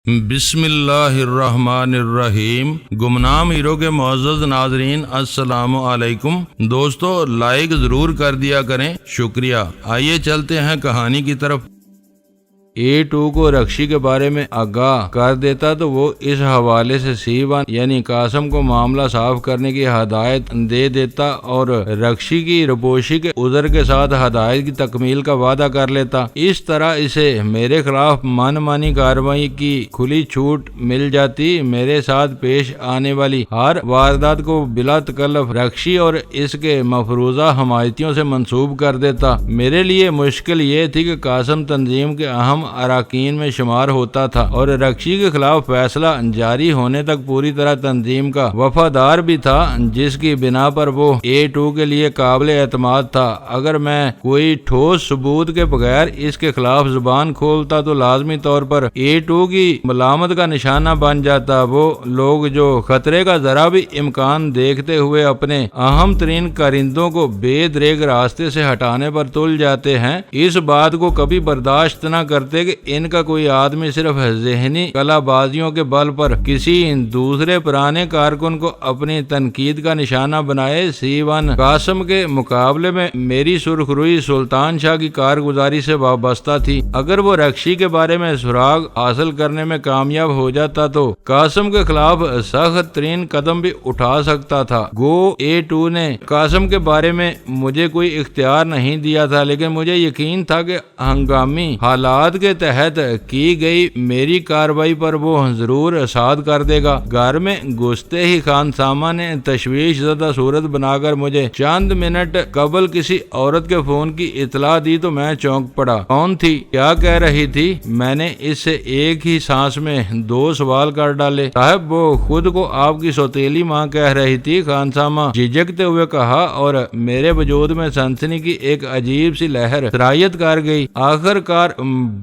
بسم اللہ الرحمن الرحیم۔ گمنام ہیرو کے معزز ناظرین السلام علیکم۔ دوستو لائک ضرور کر دیا کریں، شکریہ۔ آئیے چلتے ہیں کہانی کی طرف۔ A2 کو رکشی کے بارے میں آگاہ کر دیتا تو وہ اس حوالے سے C1 یعنی قاسم کو معاملہ صاف کرنے کی ہدایت دے دیتا اور رکشی کی رپوشی کے عذر کے ساتھ ہدایت کی تکمیل کا وعدہ کر لیتا۔ اس طرح اسے میرے خلاف من مانی کارروائی کی کھلی چھوٹ مل جاتی۔ میرے ساتھ پیش آنے والی ہر واردات کو بلا تکلف رکشی اور اس کے مفروضہ حمایتیوں سے منسوب کر دیتا۔ میرے لیے مشکل یہ تھی کہ قاسم تنظیم کے اہم اراکین میں شمار ہوتا تھا اور رکشی کے خلاف فیصلہ جاری ہونے تک پوری طرح تنظیم کا وفادار بھی تھا، جس کی بنا پر وہ A2 کے لیے قابل اعتماد تھا۔ اگر میں کوئی ٹھوس ثبوت کے بغیر اس کے خلاف زبان کھولتا تو لازمی طور پر A2 کی ملامت کا نشانہ بن جاتا۔ وہ لوگ جو خطرے کا ذرا بھی امکان دیکھتے ہوئے اپنے اہم ترین کارندوں کو بے دریغ راستے سے ہٹانے پر تل جاتے ہیں، اس بات کو کبھی برداشت نہ کرتے کہ ان کا کوئی آدمی صرف ذہنی کلا بازیوں کے بل پر کسی دوسرے پرانے کارکن کو اپنی تنقید کا نشانہ بنائے۔ C1 قاسم کے مقابلے میں میری سرخ روئی سلطان شاہ کی کارگزاری سے وابستہ تھی۔ اگر وہ رکشی کے بارے میں سراغ حاصل کرنے میں کامیاب ہو جاتا تو قاسم کے خلاف سخت ترین قدم بھی اٹھا سکتا تھا۔ گو A2 نے قاسم کے بارے میں مجھے کوئی اختیار نہیں دیا تھا، لیکن مجھے یقین تھا کہ ہنگامی حالات کے تحت کی گئی میری کارروائی پر وہ ضرور اثاد کر دے گا۔ گھر میں گھستے ہی خانسامہ نے تشویش زدہ صورت بنا کر مجھے چند منٹ قبل کسی عورت کے فون کی اطلاع دی تو میں چونک پڑا۔ کون تھی؟ کیا کہہ رہی تھی؟ میں نے اس سے ایک ہی سانس میں دو سوال کر ڈالے۔ صاحب وہ خود کو آپ کی سوتیلی ماں کہہ رہی تھی، خانسامہ جھجکتے ہوئے کہا، اور میرے وجود میں سنسنی کی ایک عجیب سی لہر سرایت کر گئی۔ آخر کار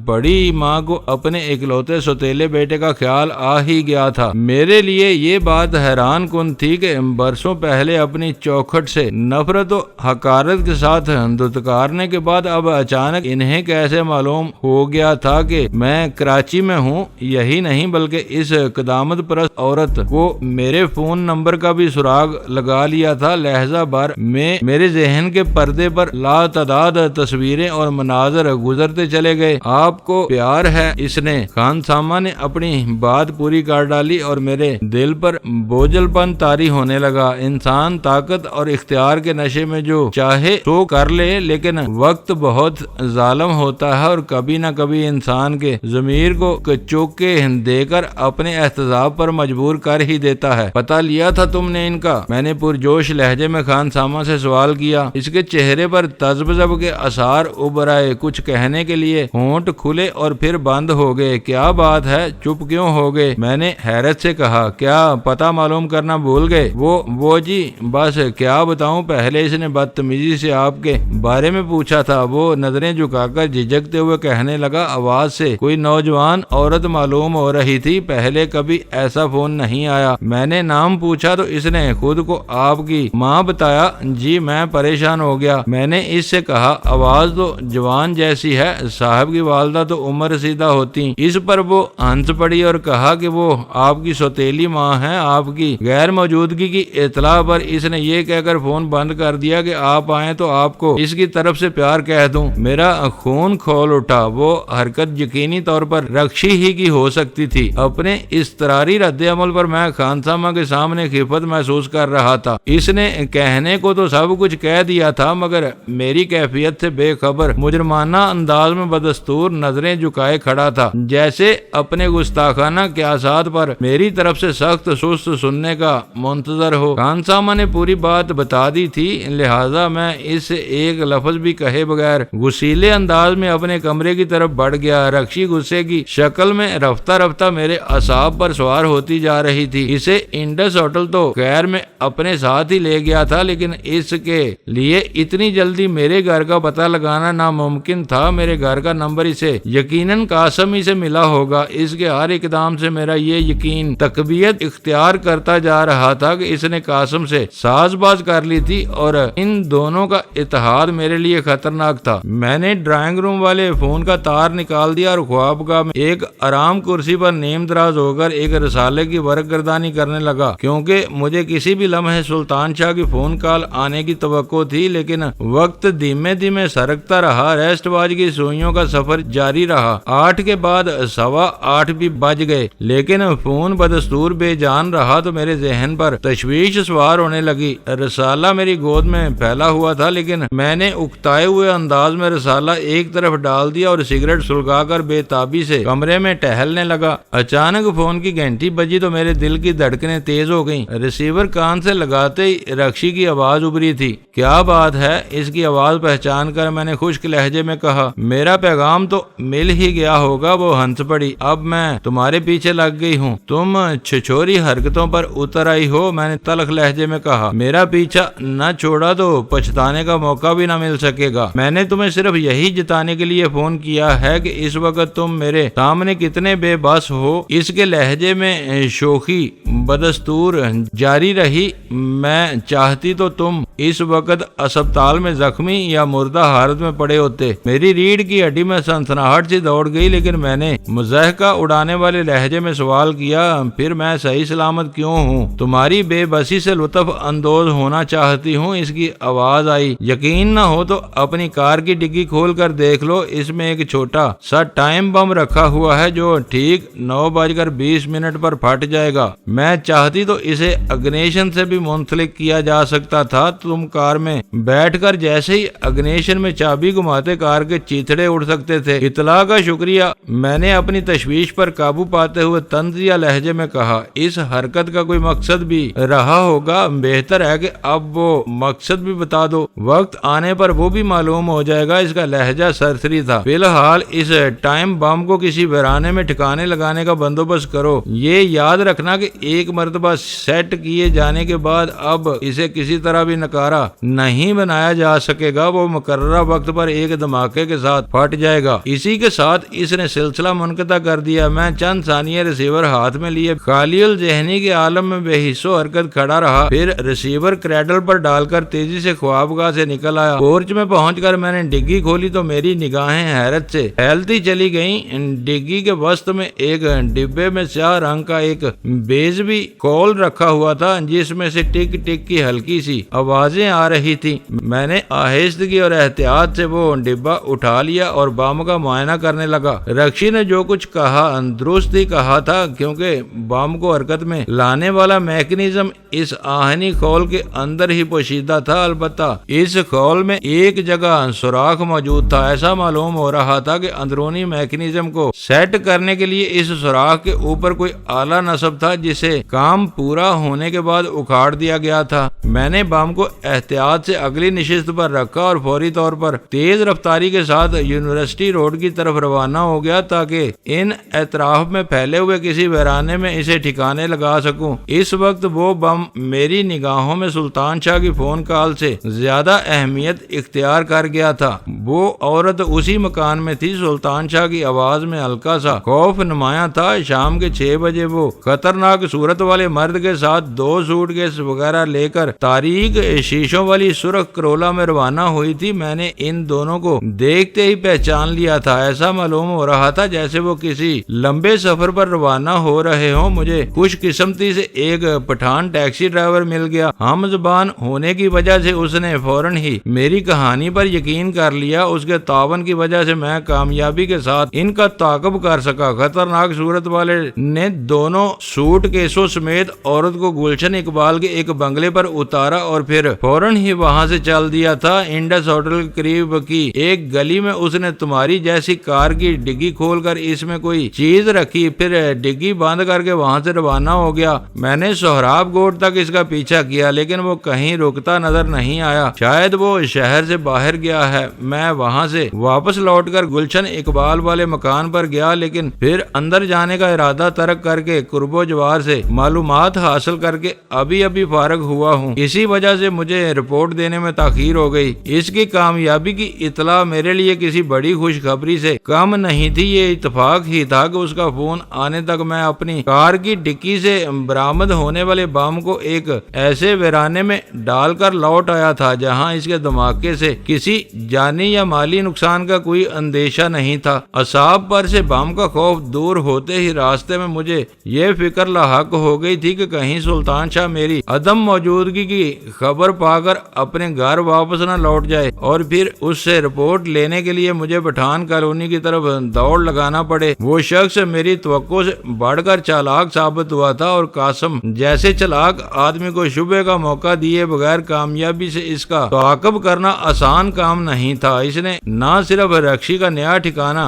بڑی ماں کو اپنے اکلوتے سوتیلے بیٹے کا خیال آ ہی گیا تھا۔ میرے لیے یہ بات حیران کن تھی کہ برسوں پہلے اپنی چوکھٹ سے نفرت و حقارت کے ساتھ دھتکارنے کے بعد اب اچانک انہیں کیسے معلوم ہو گیا تھا کہ میں کراچی میں ہوں۔ یہی نہیں بلکہ اس قدامت پرست عورت کو میرے فون نمبر کا بھی سراغ لگا لیا تھا۔ لہجہ بھر میں میرے ذہن کے پردے پر لا تعداد تصویریں اور مناظر گزرتے چلے گئے۔ آپ کو پیار ہے؟ اس نے خانسامہ نے اپنی بات پوری کر ڈالی اور میرے دل پر بوجھل پن طاری ہونے لگا۔ انسان طاقت اور اختیار کے نشے میں جو چاہے سو کر لے، لیکن وقت بہت ظالم ہوتا ہے اور کبھی نہ کبھی انسان کے ضمیر کو چوکے دے کر اپنے احتساب پر مجبور کر ہی دیتا ہے۔ پتہ لیا تھا تم نے ان کا؟ میں نے پرجوش لہجے میں خانسامہ سے سوال کیا۔ اس کے چہرے پر تذبذب کے آثار ابھر آئے۔ کچھ کہنے کے لیے ہونٹ کھلے اور پھر بند ہو گئے۔ کیا بات ہے؟ چپ کیوں ہو گئے؟ میں نے حیرت سے کہا۔ کیا پتہ معلوم کرنا بھول گئے؟ وہ جی بس کیا بتاؤں، پہلے اس نے بدتمیزی سے آپ کے بارے میں پوچھا تھا۔ وہ نظریں جھکا کر جھجکتے ہوئے کہنے لگا، آواز سے کوئی نوجوان عورت معلوم ہو رہی تھی، پہلے کبھی ایسا فون نہیں آیا۔ میں نے نام پوچھا تو اس نے خود کو آپ کی ماں بتایا۔ جی میں پریشان ہو گیا۔ میں نے اس سے کہا، آواز تو جوان جیسی ہے، صاحب کی والدہ تو عمر رسیدہ ہوتی۔ اس پر وہ ہنس پڑی اور کہا کہ وہ آپ کی سوتیلی ماں ہے۔ آپ کی غیر موجودگی کی اطلاع پر اس نے یہ کہہ کر فون بند کر دیا کہ آپ آئیں تو آپ کو اس کی طرف سے پیار کہہ دوں۔ میرا خون کھول اٹھا۔ وہ حرکت یقینی طور پر رکشی ہی کی ہو سکتی تھی۔ اپنے اضطراری رد عمل پر میں خانسامہ کے سامنے خفت محسوس کر رہا تھا۔ اس نے کہنے کو تو سب کچھ کہہ دیا تھا، مگر میری کیفیت سے بے خبر مجرمانہ انداز میں بدستور نظریں جھکائے کھڑا تھا، جیسے اپنے گستاخانہ قیاسات پر میری طرف سے سخت سست سننے کا منتظر ہو۔ خانسامہ نے پوری بات بتا دی تھی، لہذا میں اس سے ایک لفظ بھی کہے بغیر غصیلے انداز میں اپنے کمرے کی طرف بڑھ گیا۔ رکشی غصے کی شکل میں رفتہ رفتہ میرے اعصاب پر سوار ہوتی جا رہی تھی۔ اسے انڈس ہوٹل تو خیر میں اپنے ساتھ ہی لے گیا تھا، لیکن اس کے لیے اتنی جلدی میرے گھر کا پتہ لگانا ناممکن تھا۔ میرے گھر کا نمبر اسے یقیناً قاسم ہی سے ملا ہوگا۔ اس کے ہر اقدام سے میرا یہ یقین تقویت اختیار کرتا جا رہا تھا کہ اس نے قاسم سے ساز باز کر لی تھی اور ان دونوں کا اتحاد میرے لیے خطرناک تھا۔ میں نے ڈرائنگ روم والے فون کا تار نکال دیا اور خوابگاہ میں ایک آرام کرسی پر نیم دراز ہو کر ایک رسالے کی ورق گردانی کرنے لگا، کیونکہ مجھے کسی بھی لمحے سلطان شاہ کی فون کال آنے کی توقع تھی، لیکن وقت دھیمے دھیمے سرکتا رہا۔ ریسٹ واچ کی سوئیوں کا سفر جاری رہا۔ 8 کے بعد 8:15 بھی بج گئے، لیکن فون بدستور بے جان رہا تو میرے ذہن پر تشویش سوار ہونے لگی۔ رسالہ میری گود میں پھیلا ہوا تھا، لیکن میں نے اکتائے ہوئے انداز میں رسالہ ایک طرف ڈال دیا اور سگریٹ سلگا کر بے تابی سے کمرے میں ٹہلنے لگا۔ اچانک فون کی گھنٹی بجی تو میرے دل کی دھڑکنیں تیز ہو گئیں۔ ریسیور کان سے لگاتے ہی رکشی کی آواز ابری تھی۔ کیا بات ہے؟ اس کی آواز پہچان کر میں نے خشک لہجے میں کہا، میرا پیغام تو مل ہی گیا ہوگا۔ وہ ہنس پڑی۔ اب میں تمہارے پیچھے لگ گئی ہوں، تم چھچوری حرکتوں پر اتر آئی ہو۔ میں نے تلخ لہجے میں کہا، میرا پیچھا نہ چھوڑا تو پچھتانے کا موقع بھی نہ مل سکے گا۔ میں نے تمہیں صرف یہی جتانے کے لیے فون کیا ہے کہ اس وقت تم میرے سامنے کتنے بے بس ہو۔ اس کے لہجے میں شوخی بدستور جاری رہی۔ میں چاہتی تو تم اس وقت اسپتال میں زخمی یا مردہ حالت میں پڑے ہوتے۔ میری ریڑھ کی ہڈی میں سنسناہٹ سی دوڑ گئی، لیکن میں نے مضحکہ اڑانے والے لہجے میں سوال کیا، پھر میں صحیح سلامت کیوں ہوں؟ تمہاری بے بسی سے لطف اندوز ہونا چاہتی ہوں۔ اس کی آواز آئی، یقین نہ ہو تو اپنی کار کی ڈگی کھول کر دیکھ لو، اس میں ایک چھوٹا سا ٹائم بم رکھا ہوا ہے جو ٹھیک 9:20 پر پھٹ جائے گا۔ میں چاہتی تو اسے اگنیشن سے بھی منسلک کیا جا سکتا تھا۔ تم کار میں بیٹھ کر جیسے ہی اگنیشن میں چابی گھماتے کار کے چیتڑے اڑ سکتے تھے۔ اطلاع کا شکریہ، میں نے اپنی تشویش پر قابو پاتے ہوئے طنزیہ لہجے میں کہا۔ اس حرکت کا کوئی مقصد بھی رہا ہوگا، بہتر ہے کہ اب وہ مقصد بھی بتا دو، وقت آنے پر وہ بھی معلوم ہو جائے گا۔ اس کا لہجہ سرسری تھا۔ فی الحال اس ٹائم بم کو کسی ویرانے میں ٹھکانے لگانے کا بندوبست کرو۔ یہ یاد رکھنا کہ ایک مرتبہ سیٹ کیے جانے کے بعد اب اسے کسی طرح بھی نکارا نہیں بنایا جا سکے گا۔ وہ مقررہ وقت پر ایک دھماکے کے ساتھ پھٹ جائے گا۔ اسی کے ساتھ اس نے سلسلہ منقطع کر دیا۔ میں چند ثانیے ریسیور ہاتھ میں لیے خالی الذہنی کے عالم میں بے حس و حرکت کھڑا رہا، پھر ریسیور کریڈل پر ڈال کر تیزی سے خوابگاہ سے نکل آیا۔ پورچ میں پہنچ کر میں نے ڈگی کھولی تو میری نگاہیں حیرت سے پھیلتی چلی گئیں۔ ڈگی کے وسط میں ایک ڈبے میں سیاہ رنگ کا ایک بیضوی کول رکھا ہوا تھا، جس میں سے ٹک ٹک کی ہلکی سی آوازیں آ رہی تھی۔ میں نے آہستگی اور احتیاط سے وہ ڈبہ اٹھا لیا اور بم کا معائنہ کرنے لگا۔ رکشی نے جو کچھ کہا درست ہی کہا تھا، کیونکہ بم کو حرکت میں لانے والا میکینزم اس آہنی کول کے اندر ہی پوشیدہ تھا۔ البتہ اس کول میں ایک جگہ سوراخ موجود تھا۔ ایسا معلوم ہو رہا تھا کہ اندرونی میکینزم کو سیٹ کرنے کے لیے اس سوراخ کے اوپر کوئی آلہ نصب تھا، جسے کام پورا ہونے کے بعد اکھاڑ دیا گیا تھا۔ میں نے بم کو احتیاط سے اگلی نشست پر رکھا اور فوری طور پر تیز رفتاری کے ساتھ یونیورسٹی روڈ کی طرف روانہ ہو گیا تاکہ ان اطراف میں پھیلے ہوئے کسی ویرانے میں اسے ٹھکانے لگا سکوں۔ اس وقت وہ بم میری نگاہوں میں سلطان شاہ کی فون کال سے زیادہ اہمیت اختیار کر گیا تھا۔ وہ عورت اسی مکان میں تھی۔ سلطان شاہ کی آواز میں ہلکا سا خوف نمایاں تھا۔ شام کے 6 بجے وہ خطرناک صورت والے مرد کے ساتھ 2 سوٹ کیس وغیرہ لے کر تاریک شیشوں والی سرخ کرولا میں روانہ ہوئی تھی۔ میں نے ان دونوں کو دیکھتے ہی پہچان لیا تھا۔ ایسا معلوم ہو رہا تھا جیسے وہ کسی لمبے سفر پر روانہ ہو رہے ہوں۔ مجھے خوش قسمتی سے ایک پٹھان ٹیکسی ڈرائیور مل گیا۔ ہم زبان ہونے کی وجہ سے اس نے فوراً ہی میری کہانی پر یقین کر لیا۔ اس کے تعاون کی وجہ سے میں کامیابی کے ساتھ ان کا تعاقب کر سکا۔ خطرناک صورت والے نے دونوں سوٹ کیسوں سمیت عورت کو گلشن اقبال کے ایک بنگلے پر اتارا اور پھر فوراً ہی وہاں سے چل دیا تھا۔ انڈس ہوٹل کے قریب کی ایک گلی میں اس نے تمہاری جیسی کار کی ڈگی کھول کر اس میں کوئی چیز رکھی، پھر ڈگی بند کر کے وہاں سے روانہ ہو گیا۔ میں نے سہراب گوٹ تک اس کا پیچھا کیا، لیکن وہ کہیں رکتا نظر نہیں آیا۔ شاید وہ شہر سے باہر گیا ہے۔ میں وہاں سے واپس لوٹ کر گلشن اقبال والے مکان پر گیا، لیکن پھر اندر جانے کا ارادہ ترک کر کے قرب و جوار سے معلومات حاصل کر کے ابھی فارغ ہوا ہوں۔ اسی وجہ سے مجھے رپورٹ دینے میں تاخیر ہو گئی۔ اس کی کامیابی کی اطلاع میرے لیے کسی بڑی خوشخبری سے کم نہیں تھی۔ یہ اتفاق ہی تھا کہ اس کا فون آنے تک میں اپنی کار کی ڈکی سے برآمد ہونے والے بم کو ایک ایسے ویرانے میں ڈال کر لوٹ آیا تھا جہاں اس کے دھماکے سے کسی جانی یا مالی نقصان کا کوئی اندیشہ نہیں تھا۔ اصحاب پر سے بم کا خوف دور ہوتے ہی راستے میں مجھے یہ فکر لاحق ہو گئی تھی کہ کہیں سلطان شاہ میری عدم موجودگی کی خبر پا کر اپنے گھر واپس نہ لوٹ جائے اور پھر اس سے رپورٹ لینے کے لیے مجھے پٹھان کالونی کی طرف دوڑ لگانا پڑے۔ وہ شخص میری توقع سے بڑھ کر چالاک ثابت ہوا تھا اور قاسم جیسے چلاک آدمی کو شبہ کا موقع دیے بغیر کامیابی سے اس کا تعاقب کرنا آسان کام نہیں تھا۔ اس نے نہ صرف رکشی کا نیا ٹھکانہ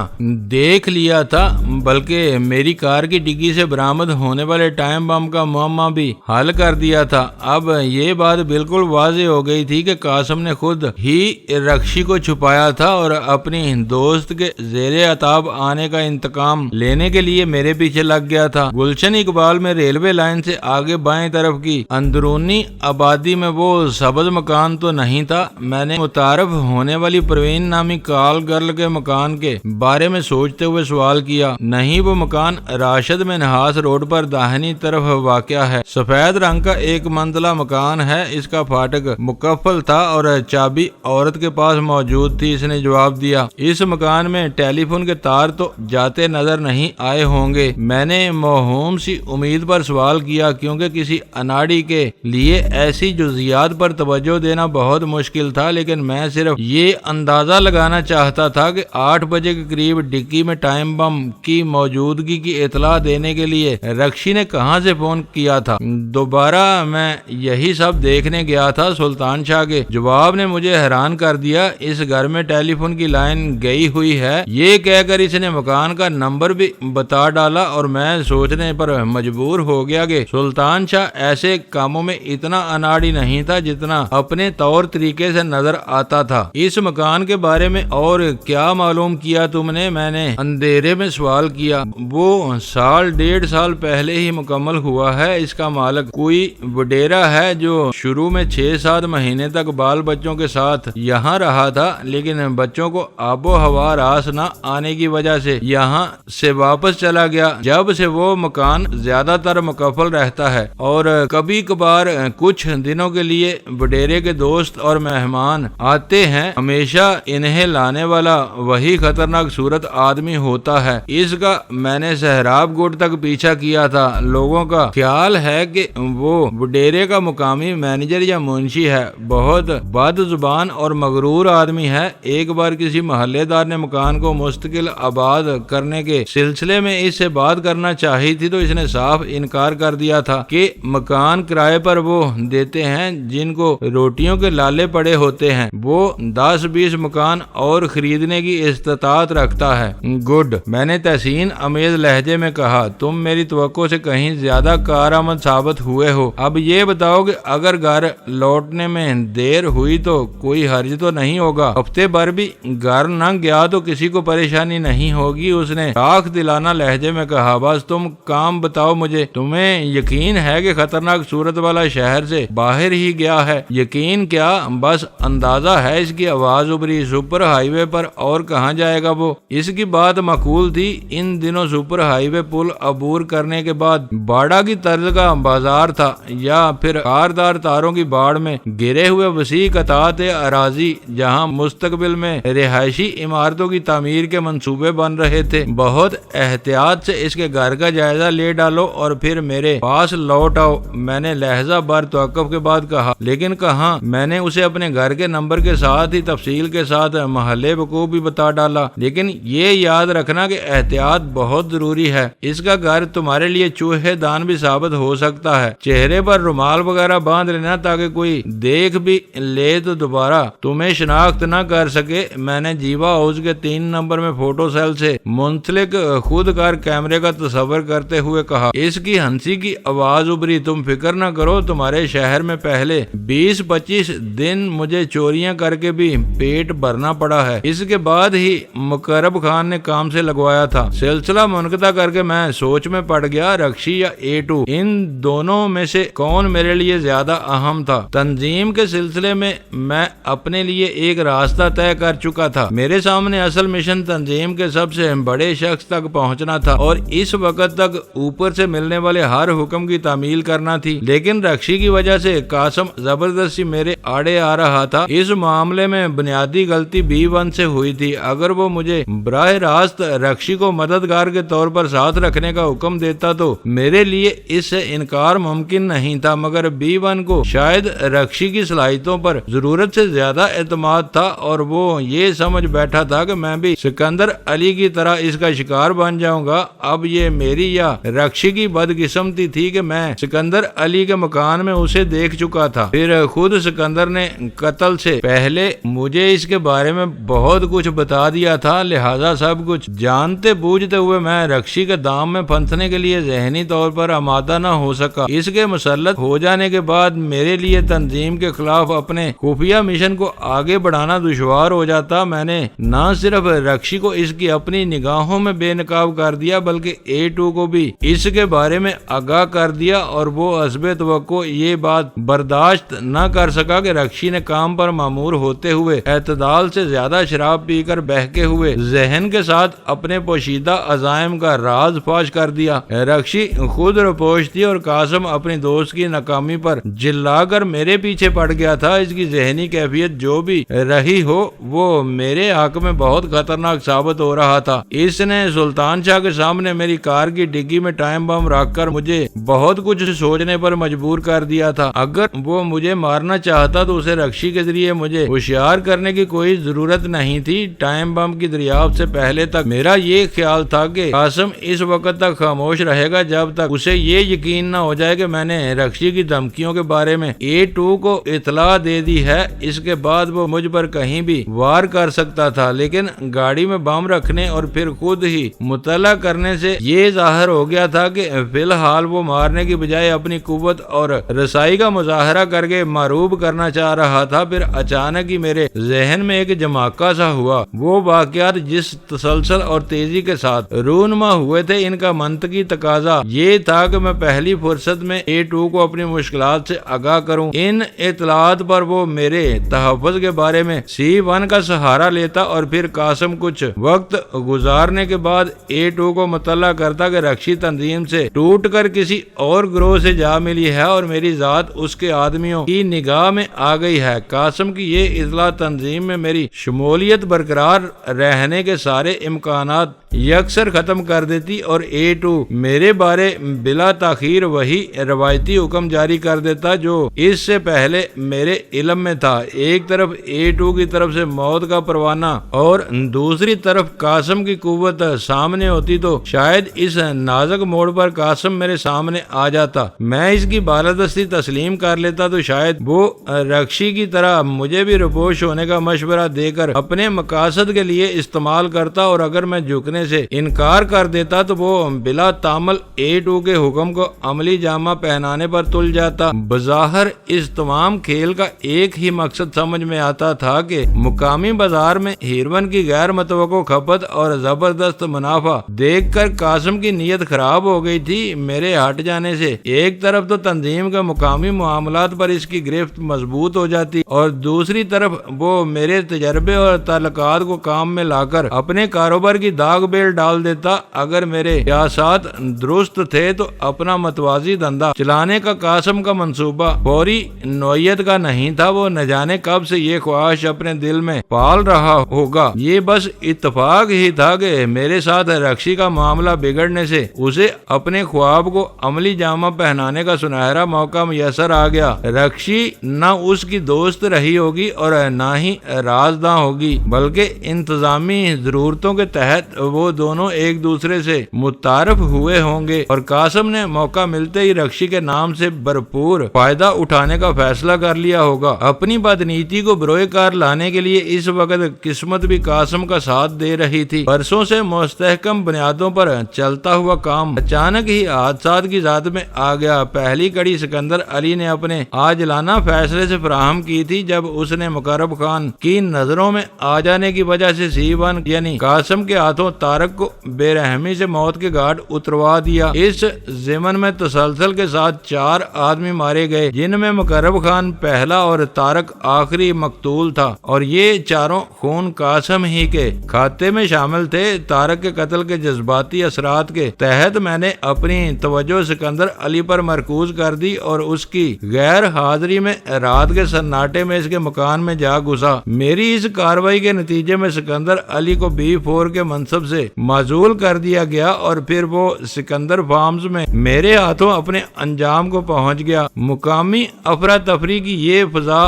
دیکھ لیا تھا بلکہ میری کار کی ڈگی سے برآمد ہونے والے ٹائم بم کا معمہ بھی حل کر دیا تھا۔ اب یہ بات بالکل واضح ہو گئی تھی کہ قاسم نے خود ہی رکشی کو چھپایا تھا اور اپنی دوست کے زیر عتاب آنے کا انتقام لینے کے لیے میرے پیچھے لگ گیا تھا۔ گلشن اقبال میں ریلوے لائن سے آگے بائیں طرف کی اندرونی آبادی میں وہ سبز مکان تو نہیں تھا۔ میں نے متعارف ہونے والی پروین نامی کال گرل کے مکان کے بارے میں سوچتے ہوئے سوال کیا۔ نہیں، وہ مکان راشد میں نحاس روڈ پر داہنی طرف واقع ہے۔ سفید رنگ کا ایک منزلہ مکان ہے۔ اس کا فاٹک مقفل تھا اور چابی عورت کے پاس موجود تھی۔ اس نے جواب دیا، اس مکان میں ٹیلی فون کے تار تو جاتے نظر نہیں آئے ہوں گے۔ میں نے موہوم سی امید پر سوال کیا کیونکہ کسی اناڑی کے لیے ایسی جزیات پر توجہ دینا بہت مشکل تھا، لیکن میں صرف یہ اندازہ لگانا چاہتا تھا کہ 8 بجے کے قریب ڈکی میں ٹائم بم کی موجودگی کی اطلاع دینے کے لیے رکشی نے کہاں سے فون کیا تھا۔ دوبارہ میں یہی سب دیکھنے گیا تھا۔ سلطان شاہ کے جواب نے مجھے حیران کر دیا۔ اس گھر میں ٹیلی فون کی لائن گئی ہوئی ہے، یہ کہہ کر اس نے مکان کا نمبر بھی بتا ڈالا اور میں سوچنے پر مجبور ہو گیا کہ سلطان شاہ ایسے کاموں میں اتنا اناڑی نہیں تھا جتنا اپنے طور طریقے سے نظر آتا تھا۔ اس مکان کے بارے میں اور کیا معلوم کیا تم نے؟ میں نے اندھیرے میں سوال کیا۔ وہ 1.5 سال پہلے ہی مکمل ہوا ہے۔ اس کا مالک کوئی وڈیرا ہے جو شروع میں 6-7 مہینے تک بال بچوں کے ساتھ یہاں رہا تھا، لیکن بچوں کو آب و ہوا راس نہ آنے کی وجہ سے یہاں سے واپس چلا گیا۔ جب سے وہ مکان زیادہ تر مقفل رہتا ہے اور کبھی کبھار کچھ دنوں کے لیے وڈیرے کے دوست اور مہمان آتے ہیں، ہمیشہ انہیں لانے والا وہی خطرناک صورت آدمی ہوتا ہے۔ اس کا میں نے سہراب گڑ تک پیچھا کیا تھا۔ لوگوں کا خیال ہے کہ وہ وڈیرے کا مقامی مینیجر یا منشی ہے، بہت بد زبان اور مغرور آدمی ہے۔ ایک بار کسی محلے دار نے مکان کو مستقل آباد کرنے کے سلسلے میں اس سے بات کرنا چاہی تھی تو اس نے صاف انکار کر دیا تھا کہ مکان کرائے پر وہ دیتے ہیں جن کو روٹیوں کے لالے پڑے ہوتے ہیں، وہ 10-20 مکان اور خریدنے کی استطاعت رکھتا ہے۔ گڈ، میں نے تحسین امیز لہجے میں کہا، تم میری توقع سے کہیں زیادہ کارآمد ثابت ہوئے ہو۔ اب یہ بتاؤ کہ اگر گھر لوٹنے میں دیر ہوئی تو کوئی حرج تو نہیں ہوگا؟ ہفتے بھر بھی گھر نہ گیا تو کسی کو پریشانی نہیں ہوگی؟ اس نے راکھ دلانا لہجے میں کہا، بس تم کام بتاؤ مجھے۔ تمہیں یقین ہے کہ خطرناک صورت والا شہر سے باہر ہی گیا ہے؟ یقین کیا، بس اندازہ ہے۔ اس کی آواز ابری۔ سپر ہائی وے پر اور کہاں جائے گا وہ؟ اس کی بات معقول تھی۔ ان دنوں سپر ہائی وے پل عبور کرنے کے بعد باڑا کی طرز کا بازار تھا یا پھر کاردار تاروں کی باڑ میں گرے ہوئے وسیع قطعات اراضی جہاں مستقبل میں رہائشی عمارتوں کی تعمیر کے منصوبے بن رہے تھے۔ بہت احتیاط سے اس کے گھر کا جائزہ لے ڈالو اور پھر میرے پاس لوٹ آؤ، میں نے لہجہ بر توقف کے بعد کہا۔ لیکن کہاں؟ میں نے اسے اپنے گھر کے نمبر کے ساتھ ہی تفصیل کے ساتھ محلے کو بھی بتا ڈالا، لیکن یہ یاد رکھنا کہ احتیاط بہت ضروری ہے۔ اس کا گھر تمہارے لیے چوہے دان بھی ثابت ہو سکتا ہے۔ چہرے پر رومال وغیرہ باندھ لینا تاکہ کوئی دیکھ بھی لے تو دوبارہ تمہیں شناخت نہ کر سکے۔ میں نے جیوا ہاؤس کے 3 نمبر میں فوٹو سیل سے منسلک خود کار کیمرے کا تصور کرتے ہوئے کہا۔ اس کی ہنسی کی آواز ابری، تم فکر نہ کرو، تمہارے شہر میں پہلے 20-25 دن مجھے چوریاں کر کے بھی پیٹ بھرنا پڑا ہے۔ اس کے بعد ہی مقرب خان نے کام سے لگوایا تھا۔ سلسلہ منقطع کر کے میں سوچ میں پڑ گیا، رکشی یا A2، ان دونوں میں سے کون میرے لیے زیادہ اہم تھا؟ تھا۔ تنظیم کے سلسلے میں اپنے لیے ایک راستہ طے کر چکا تھا۔ میرے سامنے اصل مشن تنظیم کے سب سے بڑے شخص تک پہنچنا تھا اور اس وقت تک اوپر سے ملنے والے ہر حکم کی تعمیل کرنا تھی، لیکن رکشی کی وجہ سے قاسم زبردستی میرے آڑے آ رہا تھا۔ اس معاملے میں بنیادی غلطی B1 سے ہوئی تھی۔ اگر وہ مجھے براہ راست رکشی کو مددگار کے طور پر ساتھ رکھنے کا حکم دیتا تو میرے لیے اس سے انکار ممکن نہیں تھا، مگر B1 کو شاید رکشی کی صلاحیتوں پر ضرورت سے زیادہ اعتماد تھا اور وہ یہ سمجھ بیٹھا تھا کہ میں بھی سکندر علی کی طرح اس کا شکار بن جاؤں گا۔ اب یہ میری یا رکشی کی بدقسمتی تھی کہ میں سکندر علی کے مکان میں اسے دیکھ چکا تھا، پھر خود سکندر نے قتل سے پہلے مجھے اس کے بارے میں بہت کچھ بتا دیا تھا، لہذا سب کچھ جانتے بوجھتے ہوئے میں رکشی کے دام میں پھنسنے کے لیے ذہنی طور پر آمادہ نہ ہو سکا۔ اس کے مسلط ہو جانے کے بعد میرے لیے تنظیم کے خلاف اپنے خفیہ مشن کو آگے بڑھانا دشوار ہو جاتا۔ میں نے نہ صرف رکشی کو اس کی اپنی نگاہوں میں بے نقاب کر دیا بلکہ A2 کو بھی اس کے بارے میں آگاہ کر دیا، اور وہ حسب توقع یہ بات برداشت نہ کر سکا کہ رکشی نے کام پر مامور ہوتے ہوئے اعتدال سے زیادہ شراب پی کر بہکے ہوئے ذہن کے ساتھ اپنے پوشیدہ عزائم کا راز فاش کر دیا۔ رکشی خود رپوش تھی اور قاسم اپنی دوست کی ناکامی پر جلا کر میرے پیچھے پڑ گیا تھا۔ اس کی ذہنی کیفیت جو بھی رہی ہو وہ میرے حق میں بہت خطرناک ثابت ہو رہا تھا۔ اس نے سلطان شاہ کے سامنے میری کار کی ڈگی میں ٹائم بم رکھ کر مجھے بہت کچھ سوچنے پر مجبور کر دیا تھا۔ اگر وہ مجھے مارنا چاہتا تو اسے رکشی کے ذریعے مجھے ہوشیار کرنے کی کوئی ضرورت نہیں تھی۔ ٹائم بم کی دریافت سے پہلے تک میرا یہ خیال تھا کہ قاسم اس وقت تک خاموش رہے گا جب تک اسے یہ یقین نہ ہو جائے کہ میں نے رکشی کی دھمکیوں کے بارے میں A2 کو اطلاع دے دی ہے۔ اس کے بعد وہ مجھ پر کہیں بھی وار کر سکتا تھا، لیکن گاڑی میں بم رکھنے اور پھر خود ہی مطلع کرنے سے یہ ظاہر ہو گیا تھا کہ فی الحال وہ مارنے کی بجائے اپنی قوت اور رسائی کا مظاہرہ کر کے معروب کرنا چاہ رہا تھا۔ پھر اچانک ہی میرے ذہن میں ایک جماکہ سا ہوا۔ وہ واقعات جس تسلسل اور تیزی کے ساتھ رونما ہوئے تھے، ان کا منطقی تقاضا یہ تھا کہ میں پہلی فرصت میں A2 کو اپنی مشکلات سے آگاہ کروں۔ ان اطلاعات پر وہ میرے تحفظ کے بارے میں C1 کا سہارا لیتا اور پھر قاسم کچھ وقت گزارنے کے بعد A2 کو مطلع کرتا کہ رکشی تنظیم سے ٹوٹ کر کسی اور گروہ سے جا ملی ہے اور میری ذات اس کے آدمیوں کی نگاہ میں آ گئی ہے۔ قاسم کی یہ اطلاع تنظیم میں میری شمولیت برقرار رہنے کے سارے امکانات یکسر ختم کر دیتی اور A2 میرے بارے بلا تاخیر وہی روایتی حکم جاری کر دیتا جو اس سے پہلے میرے علم میں تھا۔ ایک طرف A2 کی طرف سے موت کا پروانہ اور دوسری طرف قاسم کی قوت سامنے ہوتی تو شاید اس نازک موڑ پر قاسم میرے سامنے آ جاتا۔ میں اس کی بالادستی تسلیم کر لیتا تو شاید وہ رکشی کی طرح مجھے بھی رپوش ہونے کا مشورہ دے کر اپنے مقاصد کے لیے استعمال کرتا، اور اگر میں جھکنے سے انکار کر دیتا تو وہ بلا تعمل A2 کے حکم کو عملی جامہ پہنانے پر تل جاتا۔ بظاہر اس تمام کھیل کا ایک ہی مقصد سمجھ میں آتا تھا کہ مقامی بازار میں ہیروئن کی غیر متوقع کھپت اور زبردست منافع دیکھ کر قاسم کی نیت خراب ہو گئی تھی۔ میرے ہٹ جانے سے ایک طرف تو تنظیم کے مقامی معاملات پر اس کی گرفت مضبوط ہو جاتی اور دوسری طرف وہ میرے تجربے اور تعلقات کو کام میں لا کر اپنے کاروبار کی داغ بیل ڈال دیتا۔ اگر میرے سیاست درست تھے تو اپنا متوازی دھندا چلانے کا قاسم کا منصوبہ فوری نوعیت کا نہیں تھا۔ وہ نہ جانے کب سے یہ خواہش اپنے دل میں پال رہا ہوگا۔ یہ بس اتفاق ہی تھا کہ میرے ساتھ رکشی کا معاملہ بگڑنے سے اسے اپنے خواب کو عملی جامہ پہنانے کا سنہرا موقع میسر آ گیا۔ رکشی نہ اس کی دوست رہی ہوگی اور نہ ہی رازداں ہوگی، بلکہ انتظامی ضرورتوں کے تحت وہ دونوں ایک دوسرے سے متعارف ہوئے ہوں گے، اور قاسم نے موقع ملتے ہی رکشی کے نام سے بھرپور فائدہ اٹھانے کا فیصلہ کر لیا ہوگا۔ اپنی بدنیتی کو بروئے کار لانے کے لیے اس وقت قسمت بھی قاسم کا ساتھ دے رہی تھی۔ برسوں سے مستحکم بنیادوں پر چلتا ہوا کام اچانک ہی حادثات کی ذات میں آ گیا۔ پہلی کڑی سکندر علی نے اپنے عاجلانہ فیصلے سے فراہم کی تھی جب اس نے مقرب خان کی نظروں میں آ جانے کی وجہ سے C1 یعنی قاسم کے ہاتھوں طارق کو بے رحمی سے موت کے گھاٹ اتروا دیا۔ اس ضمن میں تسلسل کے ساتھ 4 آدمی مارے گئے، جن میں مقرب خان پہلا اور طارق آخری مقتول تھا، اور یہ چاروں خون قاسم ہی کے کھاتے میں شامل تھے۔ طارق کے قتل کے جذباتی اثرات کے تحت میں نے اپنی توجہ سکندر علی پر مرکوز کر دی اور اس کی غیر حاضری میں رات کے سناٹے میں اس کے مکان میں جا گھسا۔ میری اس کارروائی کے نتیجے میں سکندر علی کو B4 کے منصب سے معزول کر دیا گیا اور پھر وہ سکندر فارمز میں میرے ہاتھوں اپنے انجام کو پہنچ گیا۔ مقامی افراتفری کی یہ فضا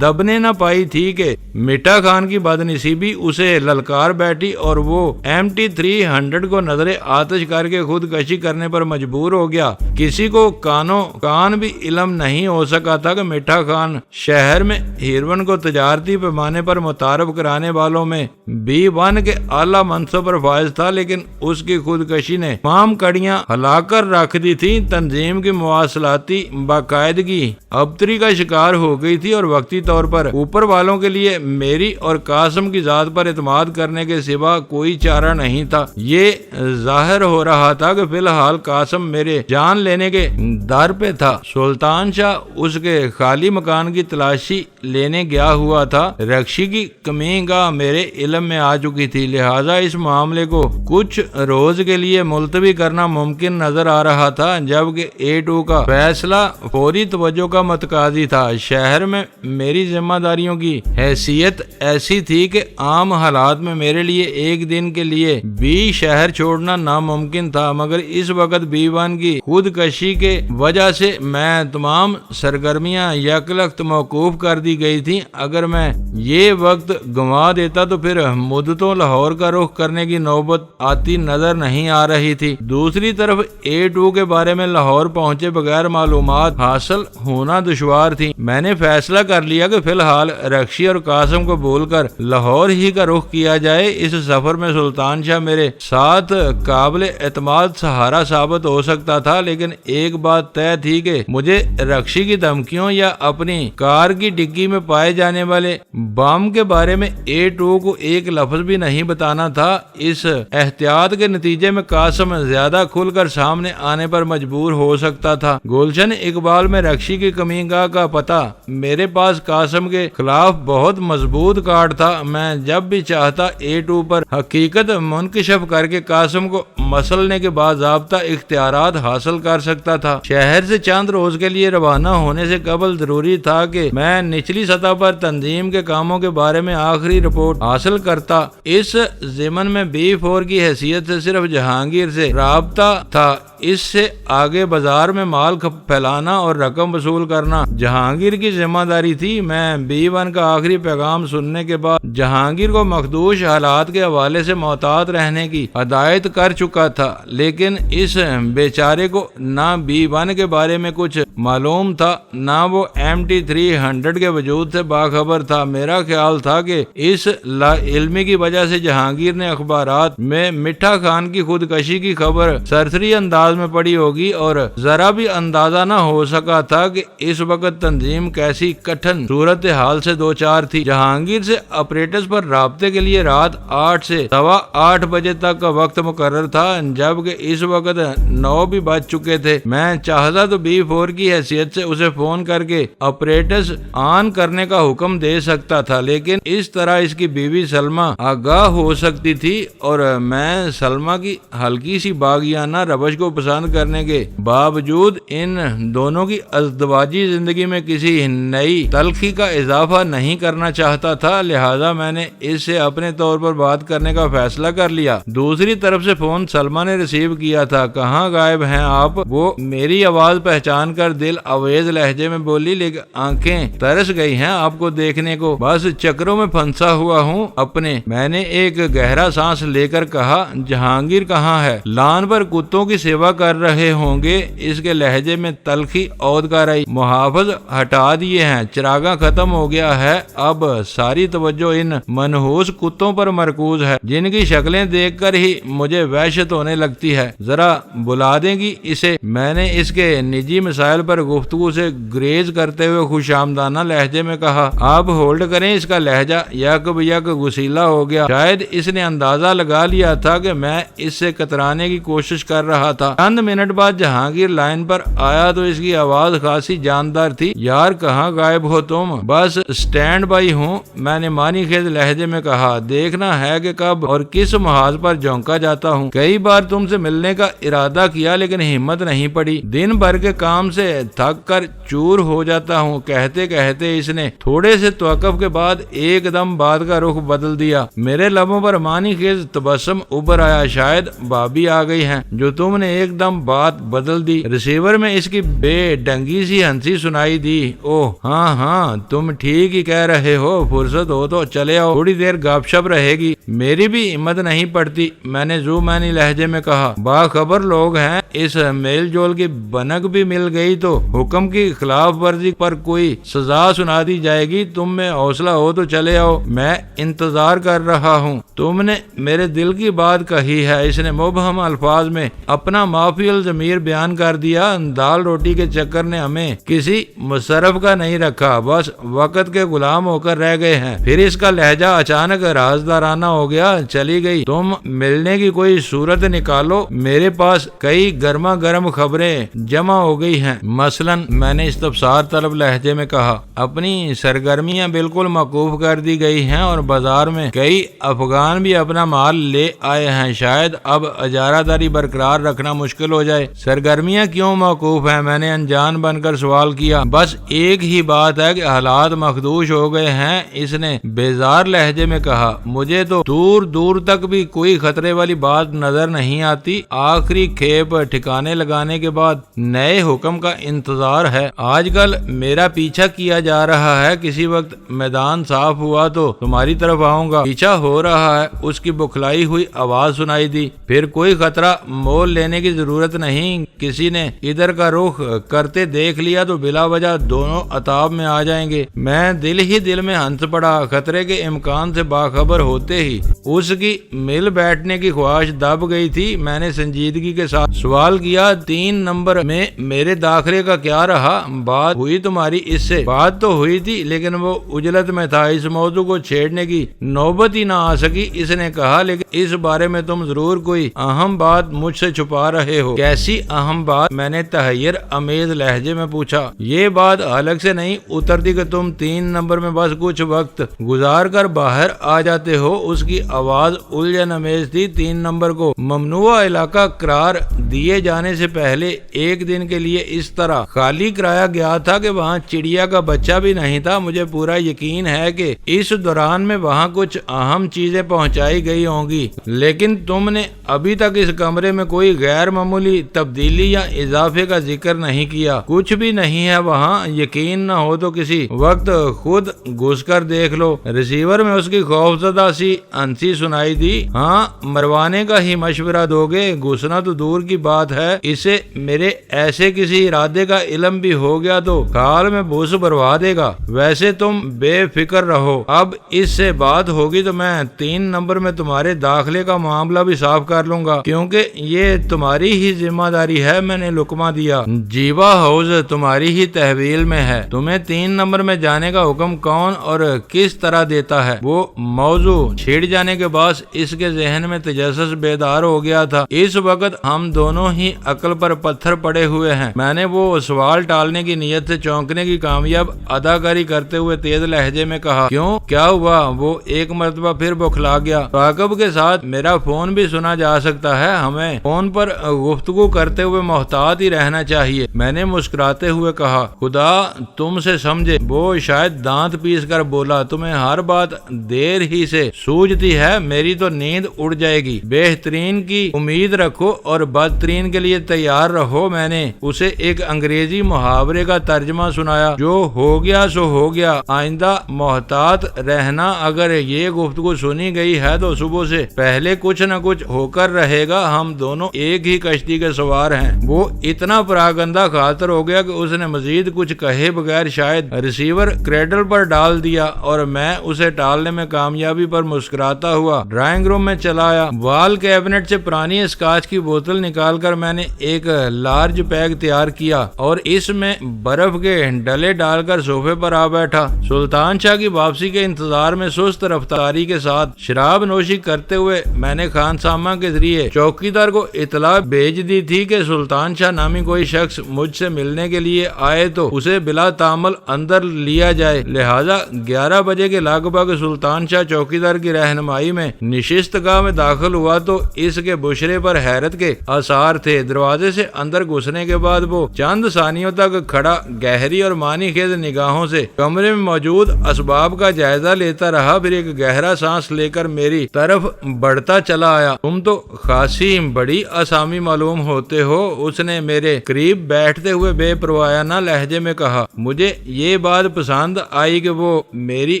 دبنے نہ پائی تھی کہ مٹھا خان کی بدنصیبی اسے للکار بیٹھی اور وہ MT-300 کو نظر آتش کر کے خودکشی کرنے پر مجبور ہو گیا۔ کسی کو کان بھی علم نہیں ہو سکا تھا کہ مٹھا خان شہر میں ہیروئن کو تجارتی پیمانے پر متعارف کرانے والوں میں B1 کے اعلیٰ منصب پر فائز تھا، لیکن اس کی خودکشی نے تمام کڑیاں ہلا کر رکھ دی تھی۔ تنظیم کی مواصلاتی باقاعدگی ابتری کا شکار ہو گئی تھی اور وقتی طور پر اوپر والوں کے لیے میری اور قاسم کی ذات پر اعتماد کرنے کے سوا کوئی چارہ نہیں تھا۔ یہ ظاہر ہو رہا تھا کہ فی الحال قاسم میرے جان لینے کے در پہ تھا۔ سلطان شاہ اس کے خالی مکان کی تلاشی لینے گیا ہوا تھا۔ رکشی کی کمی گاہ میرے علم میں آ چکی تھی، لہذا اس معاملے کو کچھ روز کے لیے ملتوی کرنا ممکن نظر آ رہا تھا، جبکہ A2 کا فیصلہ فوری توجہ کا متقاضی تھا۔ شہر میں میری ذمہ داریوں کی حیثیت ایسی تھی کہ عام حالات میں میرے لیے ایک دن کے لیے بھی شہر چھوڑنا ناممکن تھا، مگر اس وقت B1 کی خودکشی کے وجہ سے میں تمام سرگرمیاں یکلخت موقوف کر دی گئی تھی۔ اگر میں یہ وقت گنوا دیتا تو پھر مدتوں لاہور کا رخ کرنے کی نوبت آتی نظر نہیں آ رہی تھی۔ دوسری طرف A2 کے بارے میں لاہور پہنچے بغیر معلومات حاصل ہونا دشوار تھی۔ میں نے فیصلہ کر لیا کہ فی الحال رکشی اور قاسم کو بھول کر لاہور ہی کا رخ کیا جائے۔ اس سفر میں سلطان شاہ میرے ساتھ قابل اعتماد سہارا ثابت ہو سکتا تھا، لیکن ایک بات طے تھی کہ مجھے رکشی کی دھمکیوں یا اپنی کار کی ڈگی میں پائے جانے والے بم کے بارے میں A2 کو ایک لفظ بھی نہیں بتانا تھا۔ اس احتیاط کے نتیجے میں قاسم زیادہ کھل کر سامنے آنے پر مجبور ہو سکتا تھا۔ گلشن اقبال میں رکشی کی کمی گاہ کا پتہ میرے پاس قاسم کے خلاف بہت مضبوط کارڈ تھا۔ میں جب بھی چاہتا A2 پر حقیقت منکشف کر کے قاسم کو مسلنے کے باضابطہ اختیارات حاصل کر سکتا تھا۔ شہر سے چند روز کے لیے روانہ ہونے سے قبل ضروری تھا کہ میں نچلی سطح پر تنظیم کے کاموں کے بارے میں آخری رپورٹ حاصل کرتا۔ اس ضمن میں B4 کی حیثیت سے صرف جہانگیر سے رابطہ تھا۔ اس سے آگے بازار میں مال پھیلانا اور رقم وصول کرنا جہانگیر کی ذمہ داری تھی۔ میں B1 کا آخری پیغام سننے کے بعد جہانگیر کو مخدوش حالات کے حوالے سے محتاط رہنے کی ہدایت کر چکا تھا، لیکن اس بیچارے کو نہ B1 کے بارے میں کچھ معلوم تھا، نہ وہ MT-300 کے وجود سے باخبر تھا۔ میرا خیال تھا کہ اس لا علمی کی وجہ سے جہانگیر نے اخبارات میں مٹھا خان کی خودکشی کی خبر سرسری انداز میں پڑی ہوگی، اور ذرا بھی اندازہ نہ ہو سکا تھا کہ اس وقت تنظیم کیسی کٹھن صورتحال سے دوچار تھی۔ جہانگیر سے آپریٹرز پر رابطے کے لیے رات 8 سے 8:15 بجے تک کا وقت مقرر تھا، جبکہ اس وقت 9 بھی بج چکے تھے۔ میں چاہتا تو B4 کی حیثیت سے اسے فون کر کے آپریٹرز آن کرنے کا حکم دے سکتا تھا، لیکن اس طرح اس کی بیوی سلمہ آگاہ ہو سکتی تھی، اور میں سلمہ کی ہلکی سی باغیانہ روش کو پسند کرنے کے باوجود ان دونوں کی ازدواجی زندگی میں کسی نئی تلخی کا اضافہ نہیں کرنا چاہتا تھا، لہذا میں نے اس سے اپنے طور پر بات کرنے کا فیصلہ کر لیا۔ دوسری طرف سے فون سلمہ نے ریسیو کیا تھا۔ کہاں غائب ہیں آپ؟ وہ میری آواز پہچان کر دل آویز لہجے میں بولی، لیکن آنکھیں ترس گئی ہیں آپ کو دیکھنے کو، بس چکروں میں پھنسا ہوا ہوں اپنے۔ میں نے ایک گہرا سانس لے کر کہا، جہانگیر کہاں ہے؟ لان پر کتوں کی سیوا کر رہے ہوں گے۔ اس کے لہجے میں تلخی عود کر آئی۔ محافظ ہٹا دیے ہیں، چراغاں ختم ہو گیا ہے، اب ساری توجہ ان منحوس کتوں پر مرکوز ہے جن کی شکلیں دیکھ کر ہی مجھے وحشت ہونے لگتی ہے۔ ذرا بلا دیں گی اسے؟ میں نے اس کے نجی مسائل پر گفتگو سے گریز کرتے ہوئے خوش آمدانہ لہجے میں کہا۔ آپ ہولڈ کریں، اس کا لہجہ یک غسیلا ہو گیا، شاید اس نے اندازہ لگا لیا تھا کہ میں اس سے کترانے کی کوشش کر رہا تھا۔ چند منٹ بعد جہانگیر لائن پر آیا تو اس کی آواز خاصی جاندار تھی۔ یار کہاں غائب ہو تم؟ بس اسٹینڈ بائی ہوں، میں نے معنی خیز لہجے میں کہا۔ دیکھنا ہے کہ کب اور کس محاذ پر جھونکا جاتا ہوں۔ کئی بار تم سے ملنے کا ارادہ کیا لیکن ہمت نہیں پڑی، دن بھر کے کام سے تھک کر چور ہو جاتا ہوں۔ کہتے کہتے اس نے تھوڑے سے توقف کے بعد ایک دم بات کا رخ بدل دیا۔ میرے لبوں پر معنی خیز تبسم ابھر آیا۔ شاید بھابھی آ گئی ہیں جو تم نے ایک دم بات بدل دی۔ ریسیور میں اس کی بے ڈنگی سی ہنسی سنائی دی۔ اوہ ہاں تم ٹھیک ہی کہہ رہے ہو، فرصت ہو تو چلے آؤ، تھوڑی دیر گپ شپ رہے گی۔ میری بھی ہمت نہیں پڑتی، میں نے زومانی لہجے میں کہا۔ باخبر لوگ ہیں، اس میل جول کی بنک بھی مل گئی تو حکم کی خلاف ورزی پر کوئی سزا سنا دی جائے گی۔ تم میں حوصلہ ہو تو چلے آؤ، میں انتظار کر رہا ہوں۔ تم نے میرے دل کی بات کہی ہے، اس نے مبہم الفاظ میں اپنا معافی الضمیر بیان کر دیا۔ دال روٹی کے چکر نے ہمیں کسی مصرف کا نہیں رکھا، بس وقت کے غلام ہو کر رہ گئے ہیں۔ پھر اس کا لہجہ اچانک رازدارانہ ہو گیا۔ چلی گئی، تم ملنے کی کوئی صورت نکالو، میرے پاس کئی گرما گرم خبریں جمع ہو گئی ہیں۔ مثلاً میں نے استفسار طلب لہجے میں کہا۔ اپنی سرگرمیاں بالکل موقوف کر دی گئی ہیں اور بازار میں کئی افغان بھی اپنا مال لے آئے ہیں، شاید اب اجارہ داری برقرار رکھنا مشکل ہو جائے۔ سرگرمیاں کیوں موقوف ہیں؟ میں نے انجان بن کر سوال کیا۔ بس ایک ہی بات ہے کہ حالات مخدوش ہو گئے ہیں، اس نے بیزار لہجے میں کہا۔ مجھے تو دور دور تک بھی کوئی خطرے والی بات نظر نہیں آتی۔ آخری کھیپ ٹھکانے لگانے کے بعد نئے حکم کا انتظار ہے۔ آج کل میرا پیچھا کیا جا رہا ہے، کسی وقت میدان صاف ہوا تو تمہاری طرف آؤں گا۔ پیچھا ہو رہا ہے، اس کی بکھلائی ہوئی آواز سنائی دی۔ پھر کوئی خطرہ مول لینے کی ضرورت نہیں، کسی نے ادھر کا رخ کرتے دیکھ لیا تو بلا وجہ دونوں عطاب میں آ جائیں گے۔ میں دل ہی دل میں ہنس پڑا۔ خطرے کے امکان سے باخبر ہوتے ہی اس کی مل بیٹھنے کی خواہش دب گئی تھی۔ میں نے سنجیدگی کے ساتھ سوال کیا، 3 نمبر میں میرے داخلے کا کیا رہا؟ بات ہوئی تمہاری اس سے؟ بات تو ہوئی تھی لیکن وہ اجلت میں تھا، اس موضوع کو چھیڑنے کی نوبت ہی نہ آ سکی۔ اس نے کہا، لیکن اس بارے میں تم ضرور کوئی اہم بات مجھ سے چھپا رہے ہو۔ کیسی اہم بات؟ میں نے تحیر امیز لہجے میں پوچھا۔ یہ بات حلق سے نہیں اترتی کہ تم 3 نمبر میں بس کچھ وقت گزار کر باہر آ جاتے ہو۔ اس کی آواز الجھن امیز تھی۔ 3 نمبر کو ممنوع علاقہ قرار دیے جانے سے پہلے ایک دن کے لیے اس طرح خالی کرایا گیا تھا کہ وہاں چڑیا کا بچہ بھی نہیں تھا۔ مجھے پورا یقین ہے کہ اس دوران میں وہاں کچھ اہم چیزیں پہنچائی گئی ہوں گی، لیکن تم نے ابھی تک اس کمرے میں کوئی غیر معمولی تبدیلی یا اضافے کا ذکر نہیں کیا۔ کچھ بھی نہیں ہے وہاں، یقین نہ ہو تو کسی وقت خود گھس کر دیکھ لو۔ ریسیور میں اس کی خوفزدہ سی ہنسی سنائی دی۔ ہاں، مروانے کا ہی مشورہ دو گے؟ گھسنا تو دور کی بات ہے، اسے میرے ایسے کسی ارادے کا علم بھی ہو گیا تو کال میں بوس بروا دے گا۔ ویسے تم بے فکر رہو، اب اس سے بات ہوگی تو میں 3 نمبر میں تمہارے داخلے کا معاملہ بھی صاف کر لوں گا، کیونکہ یہ تمہاری ہی ذمہ داری ہے۔ میں نے لقمہ دیا۔ جیوا ہاؤس تمہاری ہی تحویل میں ہے، تمہیں 3 نمبر میں جانے کا حکم کون اور کس طرح دیتا ہے؟ وہ موضوع چھیڑ جانے کے بعد اس کے ذہن میں تجسس بیدار ہو گیا تھا۔ اس وقت ہم دونوں ہی عقل پر پتھر پڑے ہوئے ہیں۔ میں نے وہ سوال ٹالنے کی نیت سے چونکنے کی کامیاب اداکاری کرتے ہوئے تیز لہجے میں کہا، کیوں؟ کیا ہوا؟ وہ ایک مرتبہ پھر بوکھلا گیا۔ تعاقب کے ساتھ، میرا فون بھی سنا جا سکتا ہے، ہمیں فون پر گفتگو کرتے ہوئے محتاط ہی رہنا چاہیے۔ میں نے مسکراتے ہوئے کہا، خدا تم سے سمجھے۔ وہ شاید دانت پیس کر بولا، تمہیں ہر بات دیر ہی سے سوجتی ہے، میری تو نیند اڑ جائے گی۔ بہترین کی امید رکھو اور بدترین کے لیے تیار رہو۔ میں نے اسے ایک انگریزی محاورے کا ترجمہ سنایا، جو ہو گیا سو ہو گیا، آئندہ محتاط رہنا۔ اگر یہ گفتگو سنی گئی ہے تو صبح سے پہلے کچھ نہ کچھ ہو کر رہے گا، ہم دونوں ایک ہی کشتی کے سوار ہیں۔ وہ اتنا پراگندہ خاطر ہو گیا کہ اس نے مزید کچھ کہے بغیر شاید ریسیور کریڈل پر ڈال دیا اور میں اسے ٹالنے میں کامیابی پر مسکراتا ہوا ڈرائنگ روم میں چلا آیا۔ وال کیبنٹ سے پرانی اسکاچ کی بوتل نکال کر میں نے ایک لارج پیک تیار کیا اور اس میں برف کے ڈلے ڈال کر صوفے پر آ بیٹھا۔ سلطان شاہ کی واپسی کے انتظار میں سست رفتاری کے ساتھ شراب نوشی کرتے ہوئے میں نے خان سامہ کے ذریعے چوکیدار کو اطلاع بھیج دی تھی کہ سلطان شاہ نامی کوئی شخص مجھ سے ملنے کے لیے آئے تو اسے بلا تعمل اندر لیا جائے۔ لہذا 11 بجے کے لگ بھگ سلطان شاہ چوکیدار کی رہنمائی میں نشست گاہ میں داخل ہوا تو اس کے بشرے پر حیرت کے آثار تھے۔ دروازے سے اندر گھسنے کے بعد وہ چند ثانیوں تک کھڑا گہری اور معنی خیز نگاہوں سے کمرے میں موجود اسباب کا جائزہ لیتا رہا، پھر ایک گہرا سانس لے کر میری طرف بڑھتا چلا آیا۔ تم تو خاصی بڑی آسامی معلوم ہوتے ہو، اس نے میرے قریب بیٹھتے ہوئے بے پروایانہ لہجے میں کہا۔ مجھے یہ بات پسند آئی کہ وہ میری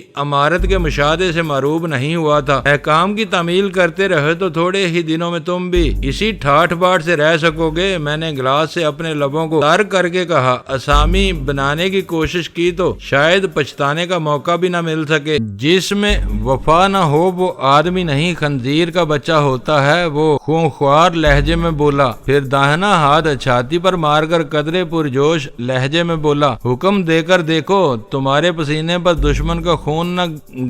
امارت کے مشاہدے سے معروب نہیں ہوا تھا۔ احکام کی تعمیل کرتے رہے تو تھوڑے ہی دنوں میں تم بھی اسی ٹھاٹھ باٹ سے رہ سکو گے۔ میں نے گلاس سے اپنے لبوں کو تر کر کے کہا، اسامی بنانے کی کوشش کی تو شاید پچھتانے کا موقع بھی نہ مل سکے۔ جس میں وفا نہ ہو وہ آدمی نہیں، خنزیر کا بچہ ہوتا ہے، وہ خونخوار لہجے میں بولا، پھر داہنا ہاتھ چھاتی پر مار کر قدرے پرجوش لہجے میں بولا، حکم دے کر دیکھو تمہارے پسینے پر دشمن کا خون نہ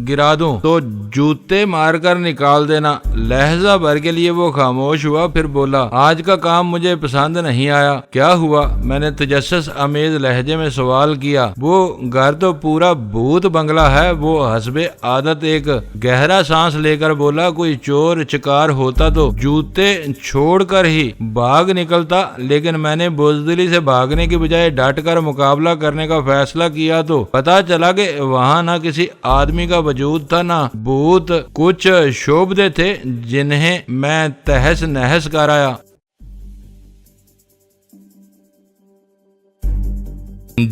گرا دوں تو جوتے مار کر نکال دینا۔ لہجہ بھر کے لیے وہ خاموش ہوا، پھر بولا، آج کا کام مجھے پسند نہیں آیا۔ کیا ہوا؟ میں نے تجسس آمیز لہجے میں سوال کیا۔ وہ گھر تو پورا بھوت بنگلہ ہے، وہ حسب عادت ایک گہرا سانس لے کر بولا، کوئی چور چکار ہوتا تو جوتے چھوڑ کر ہی بھاگ نکلتا، لیکن میں نے بزدلی سے بھاگنے کی بجائے ڈٹ کر مقابلہ کرنے کا فیصلہ کیا تو پتا چلا کہ وہاں نہ کسی آدمی کا وجود تھا نہ بھوت، کچھ شعبدے تھے جنہیں میں تہس نہس کر آیا۔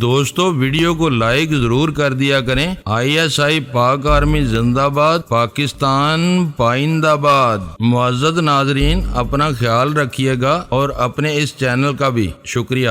دوستو ویڈیو کو لائک ضرور کر دیا کریں۔ ISI پاک آرمی زندہ باد، پاکستان پائندہ باد۔ معزز ناظرین، اپنا خیال رکھیے گا اور اپنے اس چینل کا بھی شکریہ۔